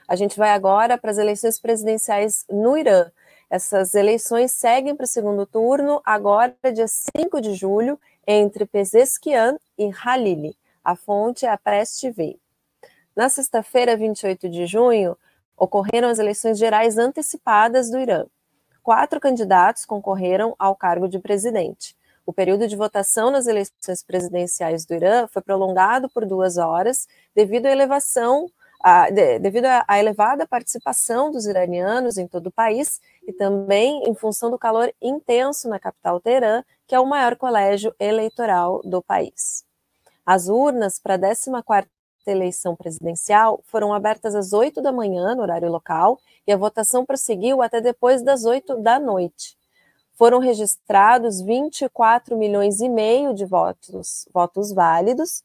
A gente vai agora para as eleições presidenciais no Irã. Essas eleições seguem para o segundo turno, agora dia 5 de julho, entre Pezeshkian e Halili. A fonte é a Press TV. Na sexta-feira, 28 de junho, ocorreram as eleições gerais antecipadas do Irã. 4 candidatos concorreram ao cargo de presidente. O período de votação nas eleições presidenciais do Irã foi prolongado por 2 horas devido à elevada participação dos iranianos em todo o país e também em função do calor intenso na capital Teherã, que é o maior colégio eleitoral do país. As urnas para a 14ª eleição presidencial foram abertas às 8 da manhã, no horário local, e a votação prosseguiu até depois das 8 da noite. Foram registrados 24 milhões e meio de votos válidos,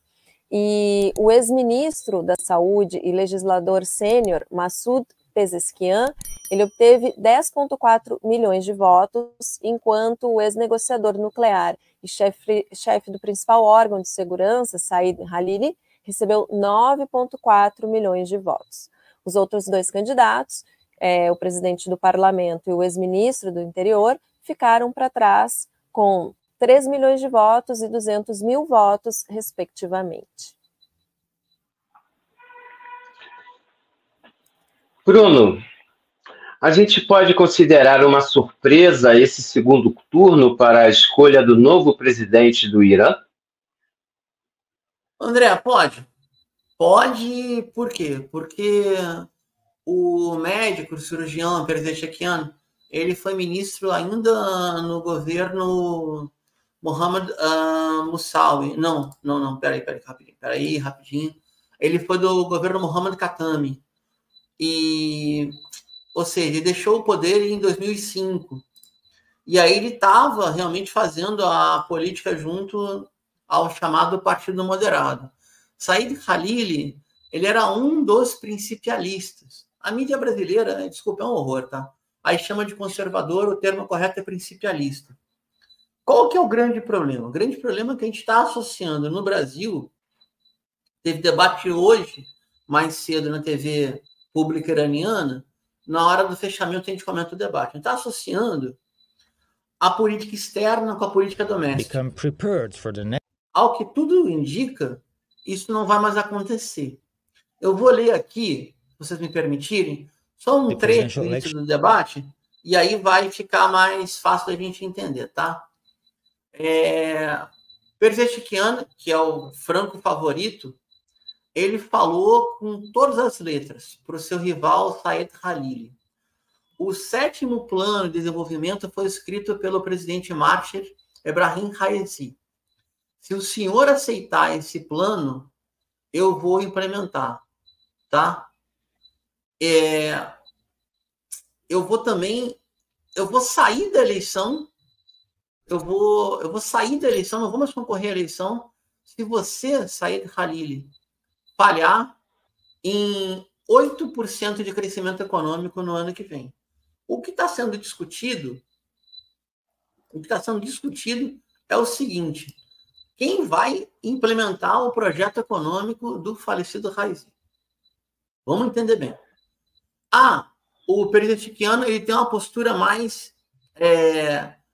e o ex-ministro da Saúde e legislador sênior, Massoud Pezeshkian, ele obteve 10,4 milhões de votos, enquanto o ex-negociador nuclear e chefe do principal órgão de segurança, Said Halili, recebeu 9,4 milhões de votos. Os outros 2 candidatos, o presidente do parlamento e o ex-ministro do interior, ficaram para trás com 3 milhões de votos e 200 mil votos, respectivamente. Bruno, a gente pode considerar uma surpresa esse segundo turno para a escolha do novo presidente do Irã? André, pode. Pode, por quê? Porque o médico, o cirurgião Pezeshkian, ele foi ministro ainda no governo Mohammad Moussaoui. Não, peraí, rapidinho. Ele foi do governo Mohammad Khatami. Ou seja, ele deixou o poder em 2005. E aí ele estava realmente fazendo a política junto ao chamado Partido Moderado. Said Halili, ele era um dos principialistas. A mídia brasileira, desculpa, é um horror, tá? Aí chama de conservador, o termo correto é principialista. Qual que é o grande problema? O grande problema é que a gente está associando no Brasil, teve debate hoje, mais cedo na TV pública iraniana, na hora do fechamento a gente comenta o debate. A gente está associando a política externa com a política doméstica. Ao que tudo indica, isso não vai mais acontecer. Eu vou ler aqui, se vocês me permitirem, só um trecho do início do debate, e aí vai ficar mais fácil da gente entender, tá? Pezeshkian, que é o franco favorito, ele falou com todas as letras para o seu rival Said Halili. O 7º plano de desenvolvimento foi escrito pelo presidente mártir Ebrahim Raisi. Se o senhor aceitar esse plano, eu vou implementar, tá? Eu vou sair da eleição, eu vou sair da eleição, não vou mais concorrer à eleição, se você, Said Halili, falhar em 8% de crescimento econômico no ano que vem. O que está sendo discutido é o seguinte: quem vai implementar o projeto econômico do falecido Raisi? Vamos entender bem. O Pezeshkian, ele tem uma postura mais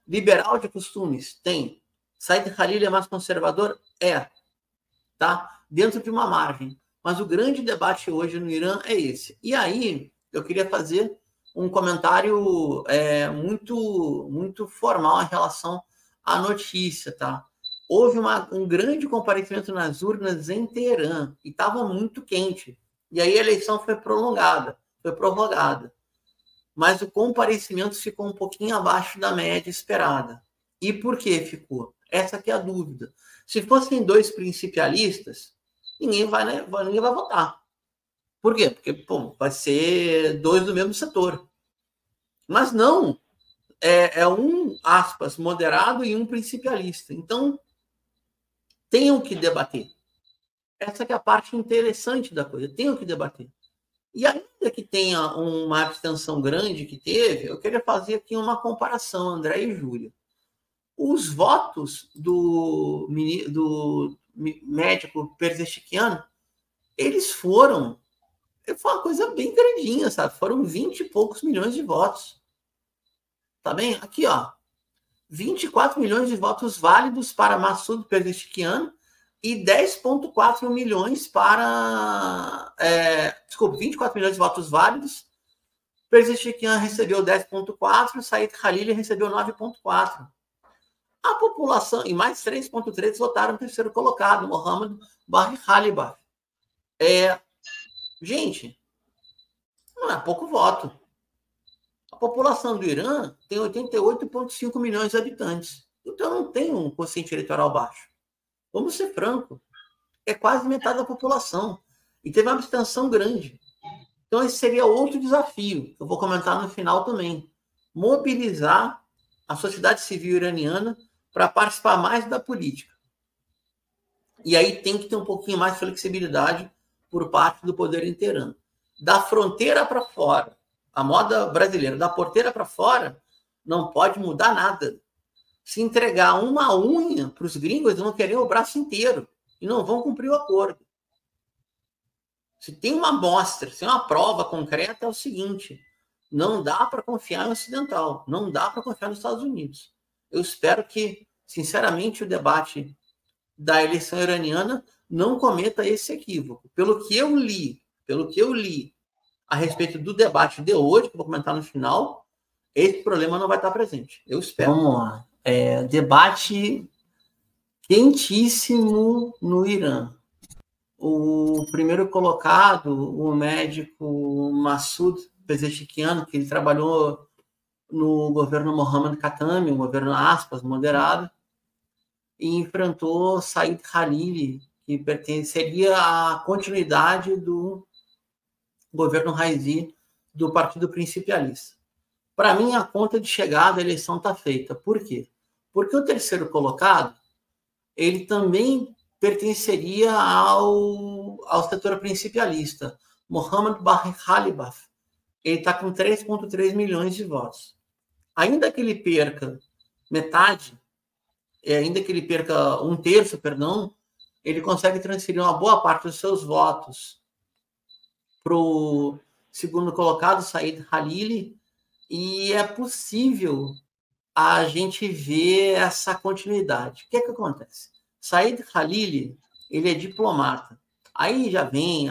liberal de costumes? Tem. Said Halili é mais conservador? Tá? Dentro de uma margem. Mas o grande debate hoje no Irã é esse. E aí, eu queria fazer um comentário muito formal em relação à notícia, tá? Houve um grande comparecimento nas urnas em Teherã e estava muito quente. E aí a eleição foi prorrogada. Mas o comparecimento ficou um pouquinho abaixo da média esperada. E por que ficou? Essa que é a dúvida. Se fossem 2 principialistas, ninguém vai votar. Por quê? Porque vai ser 2 do mesmo setor. Mas não. Um, aspas, moderado e um principialista. Então, tenham que debater. Essa que é a parte interessante da coisa. Tenham que debater. E ainda que tenha uma abstenção grande que teve, eu queria fazer aqui uma comparação, André e Júlia. Os votos do médico Pezeshkian, eles foram Foi uma coisa bem grandinha, sabe? Foram 20 e poucos milhões de votos. Tá bem? Aqui, ó. 24 milhões de votos válidos para Massoud Pezeshkian e 10,4 milhões para... desculpa, 24 milhões de votos válidos. Pezeshkian recebeu 10,4, Said Khalili recebeu 9,4. A população, e mais 3,3 votaram no terceiro colocado, Mohamed Bahri Khalibaf. Gente, não é pouco voto. A população do Irã tem 88,5 milhões de habitantes. Então não tem um quociente eleitoral baixo. Vamos ser francos. É quase metade da população. E teve uma abstenção grande. Então esse seria outro desafio, que eu vou comentar no final também. Mobilizar a sociedade civil iraniana para participar mais da política. E aí tem que ter um pouquinho mais de flexibilidade por parte do poder inteirano. Da fronteira para fora, a moda brasileira, da porteira para fora, não pode mudar nada. Se entregar uma unha para os gringos, eles vão querer o braço inteiro e não vão cumprir o acordo. Se tem uma amostra, se tem uma prova concreta, é o seguinte: não dá para confiar no ocidental, não dá para confiar nos Estados Unidos. Eu espero que, sinceramente, o debate da eleição iraniana não cometa esse equívoco. Pelo que eu li a respeito do debate de hoje, que eu vou comentar no final, esse problema não vai estar presente. Eu espero. Vamos lá. Debate quentíssimo no Irã. O primeiro colocado, o médico Massoud Pezeshkian, que ele trabalhou no governo Mohammad Khatami, um governo aspas, moderado, e enfrentou Said Khalili, que pertenceria à continuidade do governo Raisi do Partido Principalista. Para mim, a conta de chegada da eleição está feita. Por quê? Porque o terceiro colocado, ele também pertenceria ao setor principalista, Mohamed Bahri Khalibaf. Ele está com 3,3 milhões de votos. Ainda que ele perca metade, ainda que ele perca um terço, ele consegue transferir uma boa parte dos seus votos para o segundo colocado, Said Khalili, e é possível a gente ver essa continuidade. O que é que acontece? Said Khalili, ele é diplomata. Aí já vem,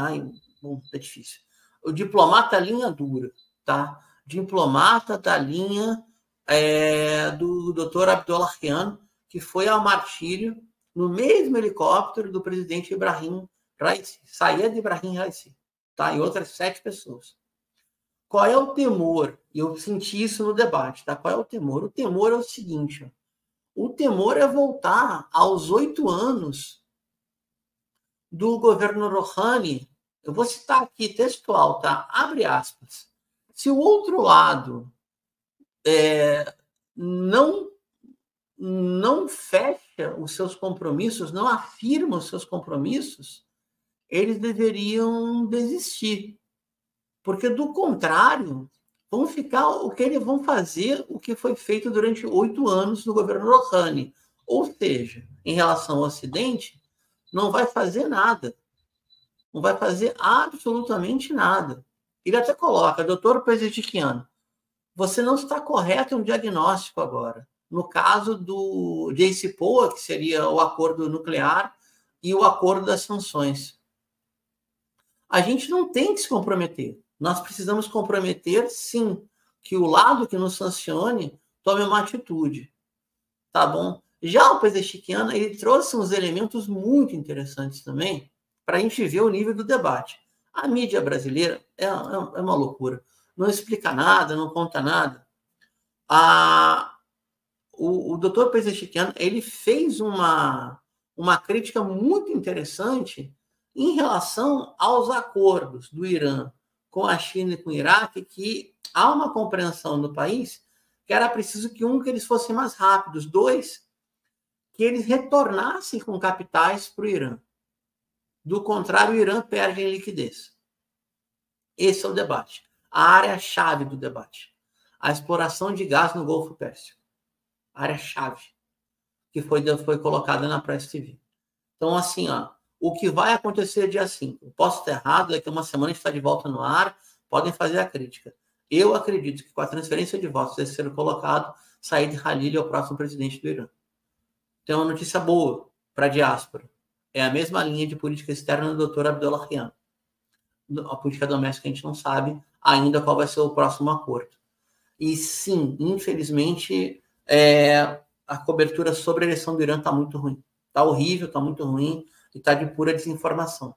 bom, é difícil. O diplomata linha dura, tá? Diplomata da linha do Dr. Abdullah Khan, que foi ao martírio no mesmo helicóptero do presidente Ibrahim Raisi, Sayed Ibrahim Raisi, tá? E outras 7 pessoas. Qual é o temor? E eu senti isso no debate, tá? Qual é o temor? O temor é o seguinte, ó. O temor é voltar aos 8 anos do governo Rouhani. Eu vou citar aqui textual, tá? Abre aspas. Se o outro lado não fecha os seus compromissos, não afirma os seus compromissos, eles deveriam desistir. Porque, do contrário, vão ficar o que eles vão fazer, o que foi feito durante 8 anos no governo Rouhani. Ou seja, em relação ao Ocidente, não vai fazer nada. Não vai fazer absolutamente nada. Ele até coloca, doutor Pezeshkian, você não está correto em um diagnóstico agora. No caso do JCPOA, que seria o acordo nuclear, e o acordo das sanções. A gente não tem que se comprometer. Nós precisamos comprometer, sim, que o lado que nos sancione tome uma atitude. Tá bom? Já o Pezeshkian, ele trouxe uns elementos muito interessantes também para a gente ver o nível do debate. A mídia brasileira é uma loucura. Não explica nada, não conta nada. O Dr. Pezeshkian, ele fez uma crítica muito interessante em relação aos acordos do Irã com a China e com o Iraque, que há uma compreensão no país que era preciso que eles fossem mais rápidos, 2, que eles retornassem com capitais para o Irã. Do contrário, o Irã perde em liquidez. Esse é o debate. A área-chave do debate. A exploração de gás no Golfo Pérsico. A área-chave que foi colocada na Press TV. Então, assim, ó, O que vai acontecer dia 5? Posso estar errado, daqui a uma semana a gente está de volta no ar, podem fazer a crítica. Eu acredito que com a transferência de votos desse ser colocado, Said Khalili é o próximo presidente do Irã. Tem uma notícia boa para a diáspora. É a mesma linha de política externa do Dr. Abdollahian. A política doméstica a gente não sabe ainda qual vai ser o próximo acordo. E sim, infelizmente, a cobertura sobre a eleição do Irã está muito ruim. Está horrível, está muito ruim e está de pura desinformação.